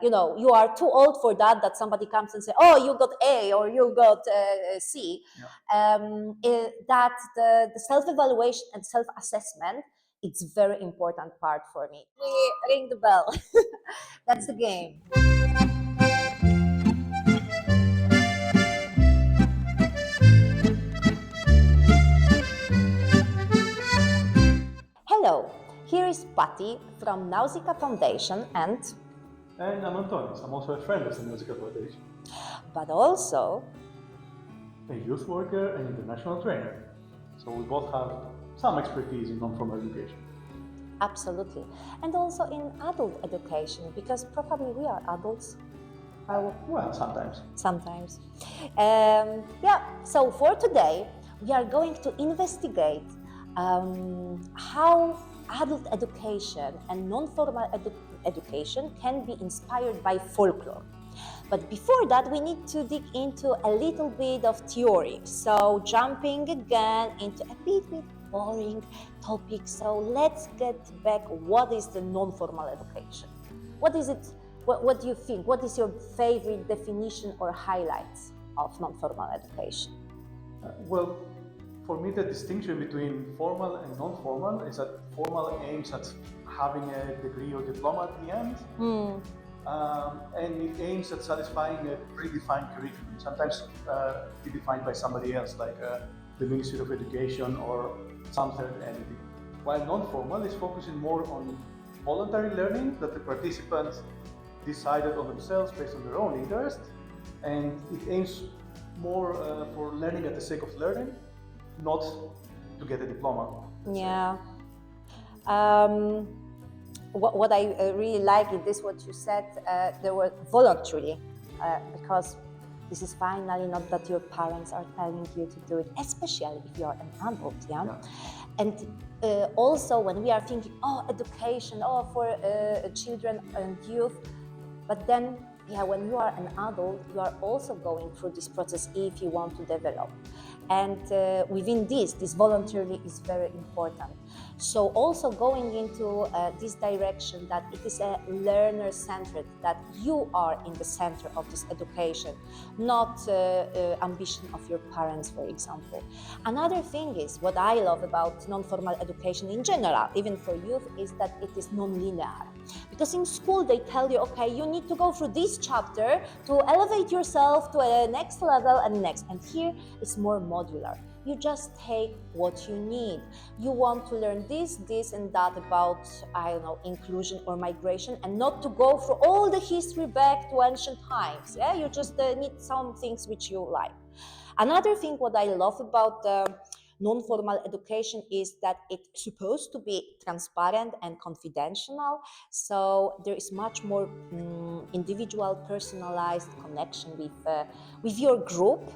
you are too old for that, that somebody comes and say, oh, you got A or you got C. That the self-evaluation and self-assessment, it's very important part for me. We ring the bell. That's the game. Hello, here is Patty from Nausicaa Foundation And I'm Antonis. I'm also a friend of the Nausicaa Foundation. but also A youth worker and international trainer. So we both have some expertise in non-formal education. absolutely, and also in adult education, because probably we are adults. Well, sometimes. Sometimes. So for today, we are going to investigate how adult education and non-formal education can be inspired by folklore. But before that, we need to dig into a little bit of theory. So jumping again into a bit boring topic. So let's get back. What is the non-formal education? What is it? What do you think? What is your favorite definition or highlights of non-formal education? Well, for me, the distinction between formal and non-formal is that formal aims at having a degree or diploma at the end, and it aims at satisfying a predefined curriculum, sometimes defined by somebody else, like the Ministry of Education or some third entity. While non-formal is focusing more on voluntary learning that the participants decided on themselves based on their own interest, and it aims more for learning at the sake of learning, not to get a diploma. Yeah. What I really like in this, what you said, there were voluntarily, because this is finally not that your parents are telling you to do it, especially if you are an adult, yeah? And also when we are thinking, education, for children and youth, but then, when you are an adult, you are also going through this process if you want to develop. And within this voluntarily is very important. So also going into this direction that it is a learner-centered, that you are in the center of this education, not ambition of your parents, for example. Another thing is, what I love about non-formal education in general, even for youth, is that it is non-linear. Because in school they tell you, okay, you need to go through this chapter to elevate yourself to a next level and next. And here it's more modular. You just take what you need. You want to learn this and that about, inclusion or migration, and not to go through all the history back to ancient times. Yeah, you just need some things which you like. Another thing what I love about non-formal education is that it's supposed to be transparent and confidential. So there is much more individual, personalized connection with your group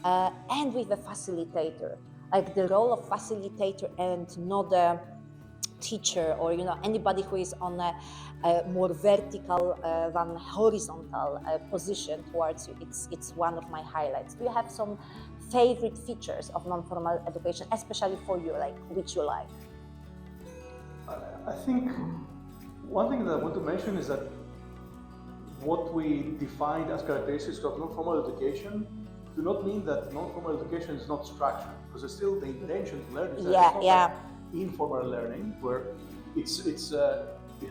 and with a facilitator. Like the role of facilitator and not a teacher or anybody who is on a more vertical than horizontal position towards you. It's one of my highlights. Do you have some favorite features of non-formal education, especially for you, like which you like? I think one thing that I want to mention is that what we defined as characteristics of non-formal education do not mean that non-formal education is not structured, because there's still the intention to learn. Like informal learning, where it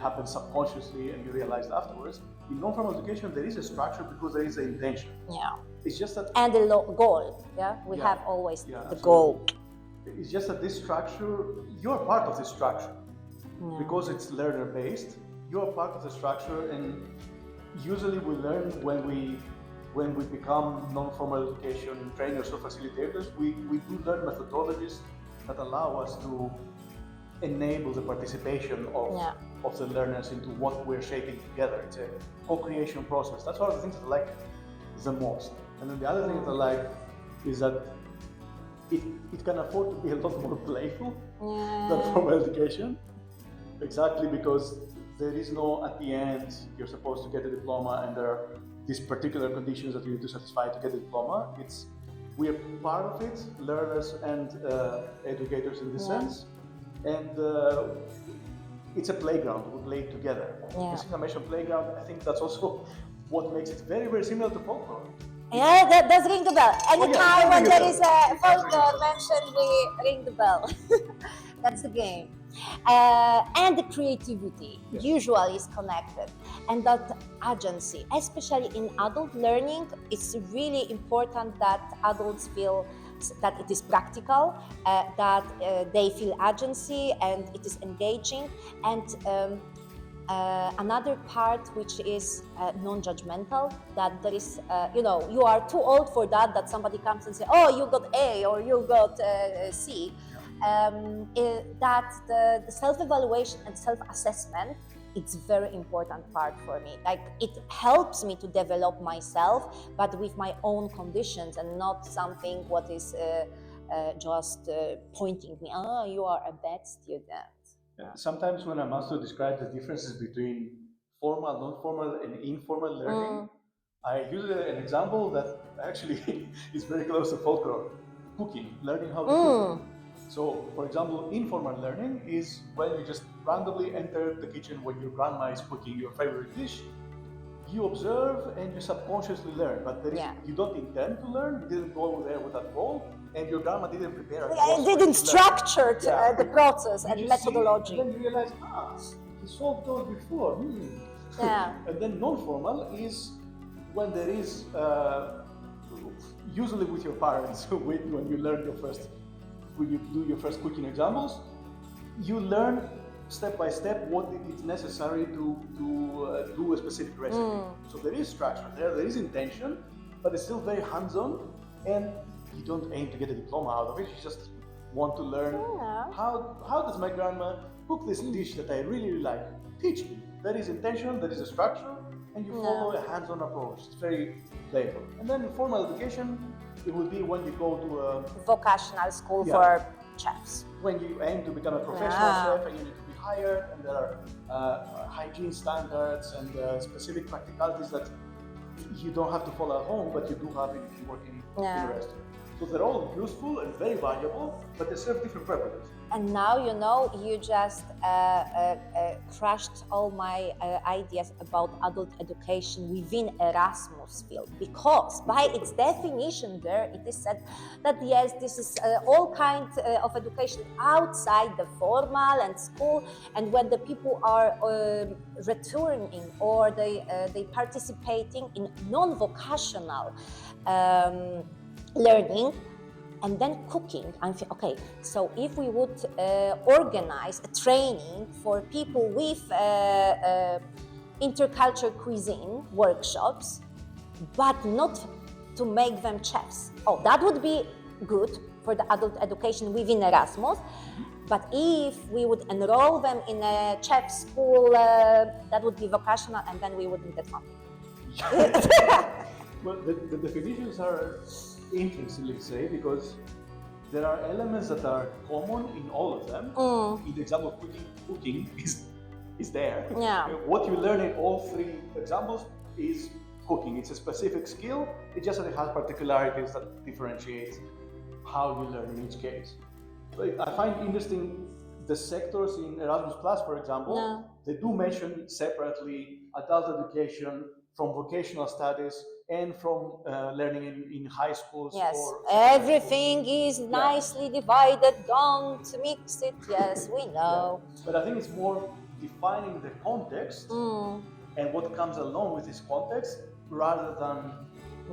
happens subconsciously and you realize it afterwards. In non-formal education, there is a structure because there is an intention. Yeah. It's just that. And the goal. Yeah. We have always the goal. It's just that this structure, you're part of this structure. Yeah. Because it's learner-based, you're part of the structure, and usually we learn when we become non-formal education trainers or facilitators, we do learn methodologies that allow us to enable the participation of the learners into what we're shaping together. It's a co-creation process. That's one of the things that I like the most. And then the other thing that I like is that it can afford to be a lot more playful than formal education. Exactly, because there is no, at the end, you're supposed to get a diploma and there are these particular conditions that you need to satisfy to get a diploma. We are part of it, learners and educators in this sense. And it's a playground. We play together. Yeah. This information playground, I think that's also what makes it very, very similar to folklore. Yeah, that does ring the bell. Anytime when ring the there bell. is a folklore mentioned, we ring the bell. That's the game. And the creativity usually is connected. And that agency, especially in adult learning, it's really important that adults feel that it is practical, that they feel agency and it is engaging. And another part which is non-judgmental, that there is, you are too old for that, that somebody comes and say, oh, you got A or you got C. That the self-evaluation and self-assessment, it's very important part for me. Like, it helps me to develop myself, but with my own conditions and not something what is just pointing me, oh, you are a bad student. Sometimes when a master describes the differences between formal, non-formal, and informal learning, I use an example that actually is very close to folklore: cooking, learning how to cook. So, for example, informal learning is when you just randomly enter the kitchen when your grandma is cooking your favorite dish. You observe and you subconsciously learn, but you don't intend to learn. You didn't go there with that goal, and your grandma didn't prepare a course. It didn't structure the process and methodology. And then you realize, he solved those before. Yeah. And then non-formal is when there is, usually with your parents, when you learn when you do your first cooking examples, you learn step by step what is necessary to do a specific recipe. So there is structure there is intention, but it's still very hands-on, and you don't aim to get a diploma out of it. You just want to learn how does my grandma cook this dish that I really, really like. Teach me. There is intention, there is a structure, and you follow a hands-on approach. It's very playful. And then in formal education, it will be when you go to a vocational school for chefs. When you aim to become a professional chef and you need to be hired, and there are hygiene standards and specific practicalities that you don't have to follow at home, but you do have if you work in a restaurant. So they're all useful and very valuable, but they serve different purposes. And now, you just crushed all my ideas about adult education within Erasmus field, because by its definition there, it is said that yes, this is all kinds of education outside the formal and school, and when the people are returning or they participating in non-vocational learning. And then cooking, I'm thinking, okay, so if we would organize a training for people with intercultural cuisine workshops, but not to make them chefs. Oh, that would be good for the adult education within Erasmus. But if we would enroll them in a chef school, that would be vocational, and then we wouldn't get funding. Well, the definitions are interesting, let's say, because there are elements that are common in all of them. In the example of cooking is there. Yeah. What you learn in all three examples is cooking. It's a specific skill. It just has particularities that differentiate how you learn in each case. So I find interesting the sectors in Erasmus Plus, for example. They do mention separately adult education from vocational studies and from learning in high schools. Yes, everything is nicely divided, don't mix it, yes, we know. But I think it's more defining the context and what comes along with this context rather than,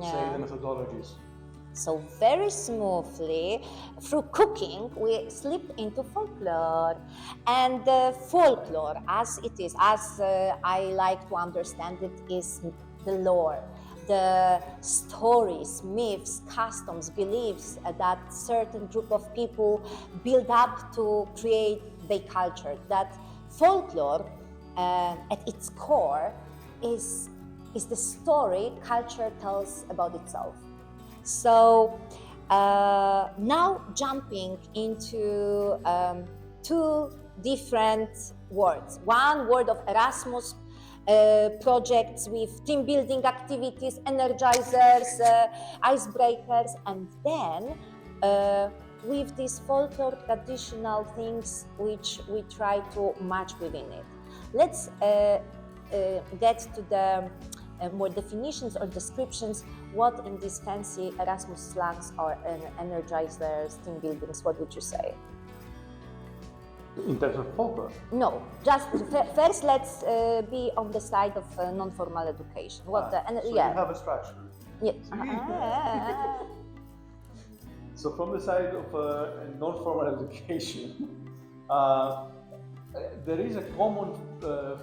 say, the methodologies. So very smoothly, through cooking, we slip into folklore. And folklore, as it is, as I like to understand it, is the lore, the stories, myths, customs, beliefs that certain group of people build up to create their culture. That folklore, at its core, is the story culture tells about itself. So now jumping into two different words. One word of Erasmus projects with team building activities, energizers, icebreakers, and then with these folklore traditional things which we try to match within it. Let's get to the more definitions or descriptions. What in these fancy Erasmus slangs or energizers, team buildings, what would you say? In terms of folklore? No, just first let's be on the side of non-formal education. So you have a structure. Yeah. So from the side of non-formal education, there is a common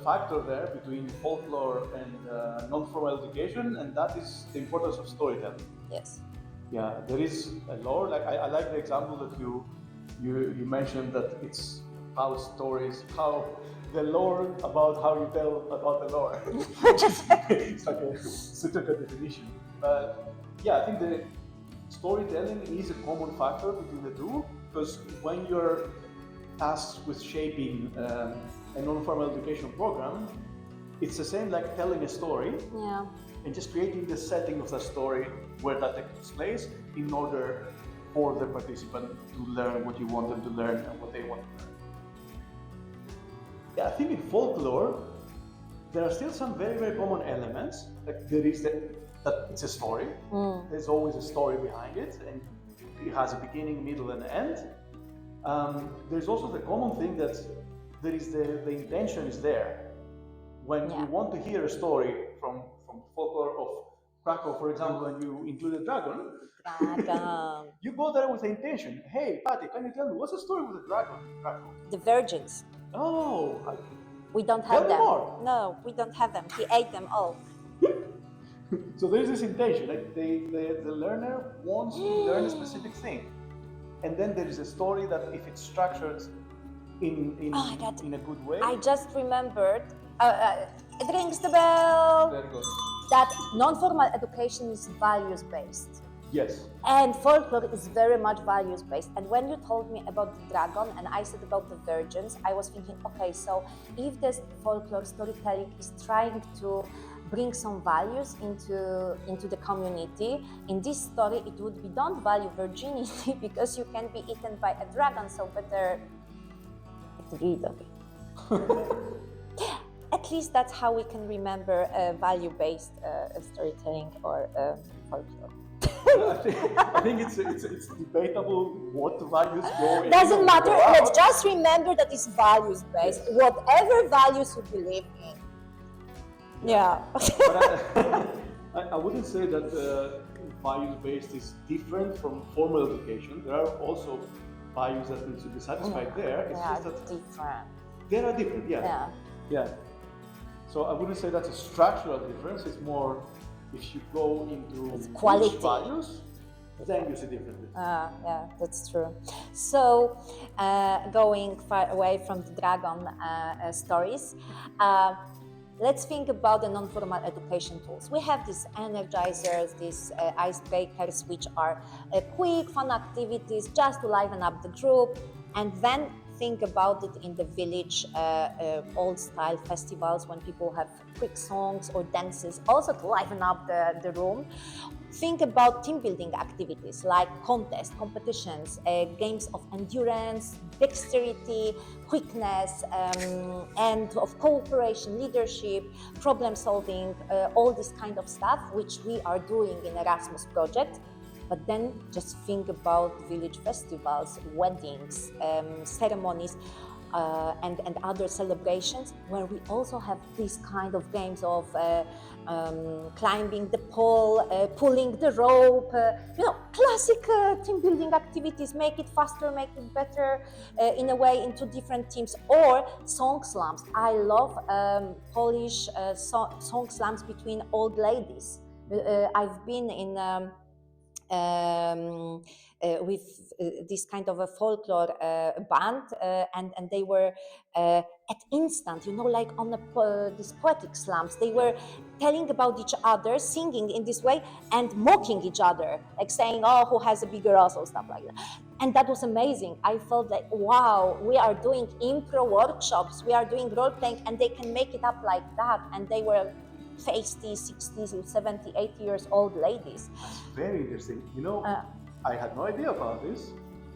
factor there between folklore and non-formal education, and that is the importance of storytelling. Yes. Yeah, there is a lore. Like I like the example that you mentioned, that it's how the lore about how you tell about the lore. It's like such a good definition. But yeah, I think the storytelling is a common factor between the two, because when you're tasked with shaping a non-formal education program, it's the same like telling a story. Yeah. And just creating the setting of the story where that takes place in order for the participant to learn what you want them to learn and what they want to learn. Yeah, I think in folklore, there are still some very, very common elements. Like there is that it's a story. There's always a story behind it, and it has a beginning, middle, and end. There's also the common thing that there is the intention is there. When you want to hear a story from folklore of Krakow, for example, and you include a dragon, you go there with the intention. Hey, Patty, can you tell me what's the story with the dragon in Krakow? The virgins. Oh, we don't have them. More. No, we don't have them. He ate them all. So there's this intention, like the learner wants to learn a specific thing. And then there is a story that if it's structured in a good way. I just remembered, it rings the bell. Very good. That non-formal education is values-based. Yes. And folklore is very much values-based. And when you told me about the dragon and I said about the virgins, I was thinking, okay, so if this folklore storytelling is trying to bring some values into the community, in this story it would be don't value virginity because you can be eaten by a dragon, so better get rid of it. At least that's how we can remember value-based storytelling or folklore. I think it's debatable what values go in. Doesn't matter. Let's just remember that it's values-based. Yes. Whatever values you believe in. Yeah. But I wouldn't say that values-based is different from formal education. There are also values that need to be satisfied there. It's just that different. They are different. Yeah. So I wouldn't say that's a structural difference. It's more if you go into quality values, then you see differently. Yeah, that's true. So going far away from the dragon stories, let's think about the non-formal education tools. We have these energizers, these icebreakers, which are quick, fun activities just to liven up the group, and then think about it in the village, old-style festivals when people have quick songs or dances, also to liven up the room. Think about team building activities like contests, competitions, games of endurance, dexterity, quickness, and of cooperation, leadership, problem solving, all this kind of stuff, which we are doing in Erasmus project. But then just think about village festivals, weddings, ceremonies, and other celebrations where we also have these kind of games of climbing the pole, pulling the rope, classic team building activities, make it faster, make it better in a way into different teams, or song slams. I love Polish song slams between old ladies. I've been in with this kind of a folklore band, and they were at instant, like on these poetic slams, they were telling about each other, singing in this way and mocking each other, like saying, oh, who has a bigger ass or stuff like that. And that was amazing. I felt like, wow, we are doing impro workshops, we are doing role playing, and they can make it up like that. And they were 50, 60, 70, 80 years old ladies. That's very interesting. I had no idea about this.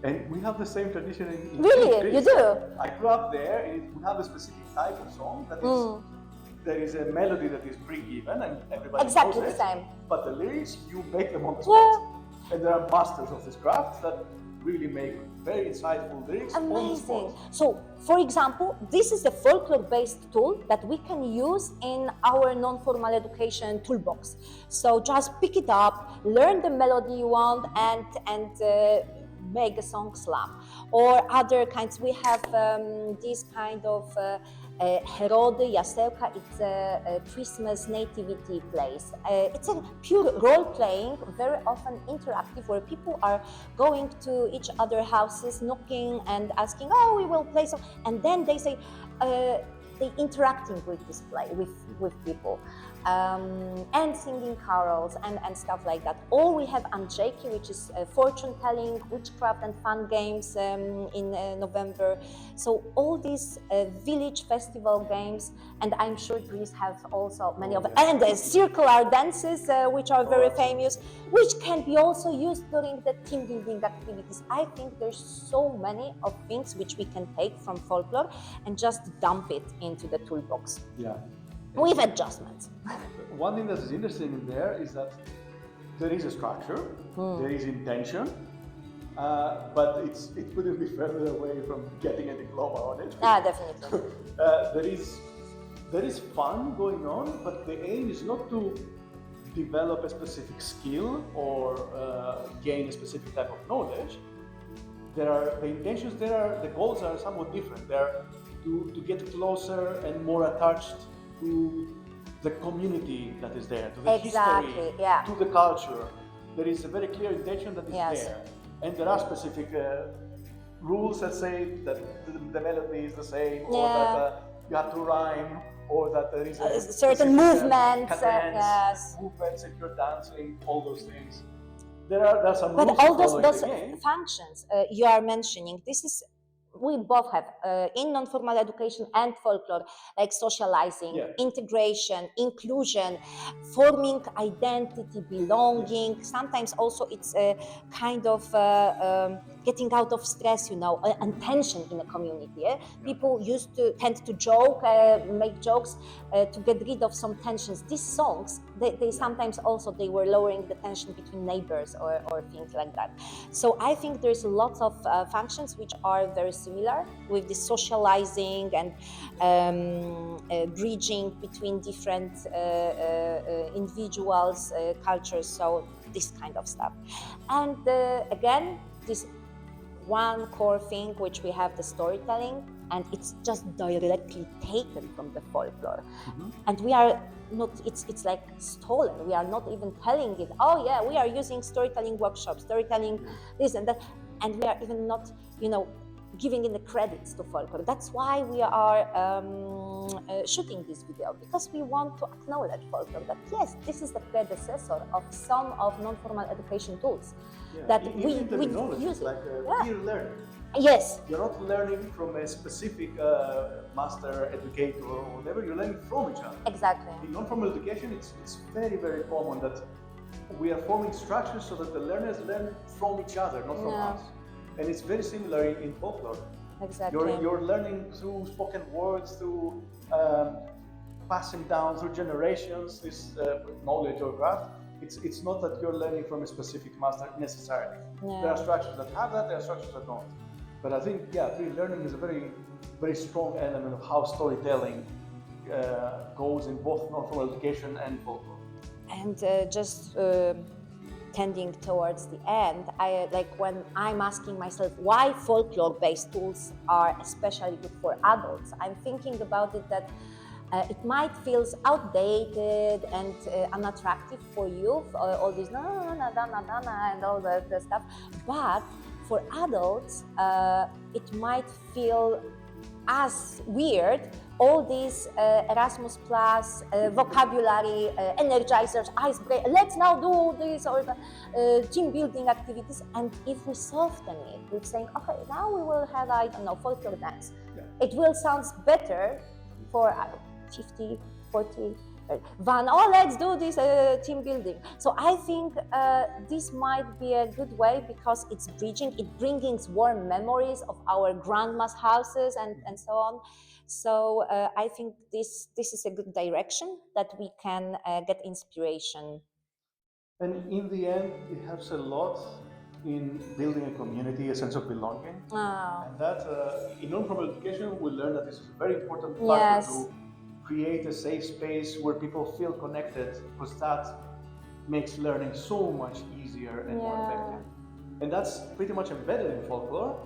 And we have the same tradition in Really? Greece. You do? I grew up there, and we have a specific type of song that is, there is a melody that is pre-given, and everybody Exactly knows the it. same. But the lyrics, you make them on the spot. Well, And there are masters of this craft that really make very insightful lyrics on the amazing. spot. So, for example, this is a folklore-based tool that we can use in our non-formal education toolbox. So just pick it up, learn the melody you want, and make a song slam. Or other kinds. We have this kind of Herody, Jasełka. It's a Christmas nativity place. It's a pure role-playing, very often interactive, where people are going to each other houses, knocking and asking, "Oh, we will play some," and then they say, they interacting with this play with people, and singing carols and stuff like that. Or we have Andrzejki, which is fortune telling, witchcraft and fun games in November. So all these village festival games, and I'm sure Greece have also many of them. And the circular dances, which are very famous, which can be also used during the team building activities. I think there's so many of things which we can take from folklore and just dump it into the toolbox. Yeah. With adjustments. One thing that is interesting in there is that there is a structure, there is intention, but it couldn't be further away from getting a diploma on it. Definitely. There is fun going on, but the aim is not to develop a specific skill or gain a specific type of knowledge. The goals are somewhat different. They're to get closer and more attached to the community that is there, to the history, to the culture. There is a very clear intention that is there. And there are specific rules that say that the melody is the same, or that you have to rhyme, or that there is a certain movements, movements if you're dancing, all those things. There are some rules. But all those functions you are mentioning, this is, we both have in non-formal education and folklore, like socializing, integration, inclusion, forming identity, belonging. Sometimes also it's a kind of getting out of stress, and tension in a community. People used to tend to joke, make jokes to get rid of some tensions. These songs, they sometimes also, they were lowering the tension between neighbors or things like that. So I think there's lots of functions which are very similar with the socializing and bridging between different individuals, cultures, so this kind of stuff. And again, this one core thing which we have, the storytelling, and it's just directly taken from the folklore. And we are not, it's like stolen. We are not even telling it, oh yeah, we are using storytelling workshops, storytelling this and that, and we are even not, giving in the credits to folklore. That's why we are shooting this video, because we want to acknowledge folklore, that yes, this is the predecessor of some of non-formal education tools that we use. Like peer learning. Yes. You're not learning from a specific master educator or whatever, you're learning from each other. Exactly. In non-formal education, it's very, very common that we are forming structures so that the learners learn from each other, not from us. And it's very similar in folklore. Exactly. You're learning through spoken words, through passing down through generations this knowledge or craft. It's not that you're learning from a specific master necessarily. There are structures that have that, there are structures that don't. But I think, peer learning is a very, very strong element of how storytelling goes in both non-formal education and folklore. And just tending towards the end, I like when I'm asking myself why folklore-based tools are especially good for adults. I'm thinking about it that it might feel outdated and unattractive for youth, all this and all the stuff. But for adults, it might feel as weird. All these Erasmus Plus vocabulary, energizers, icebreaker, let's now do this, or the team building activities. And if we soften it with saying, okay, now we will have, I don't know, folklore dance. It will sound better for 50, 40, let's do this team building. So I think this might be a good way because it's bridging, it brings warm memories of our grandma's houses and so on. So I think this is a good direction that we can get inspiration. And in the end, it helps a lot in building a community, a sense of belonging. Oh. And that, in non-formal education, we learn that this is a very important factor Yes. to create a safe space where people feel connected, because that makes learning so much easier and more effective. And that's pretty much embedded in folklore,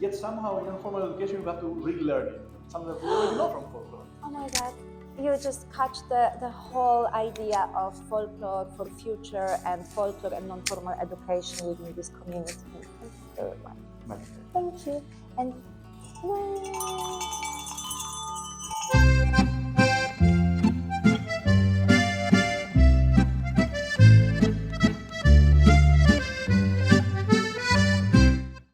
yet somehow in non-formal education, you have to relearn it, something that we already know from folklore. Oh my God. You just catch the whole idea of folklore for future and folklore and non-formal education within this community. Thank you very much. Thank you. And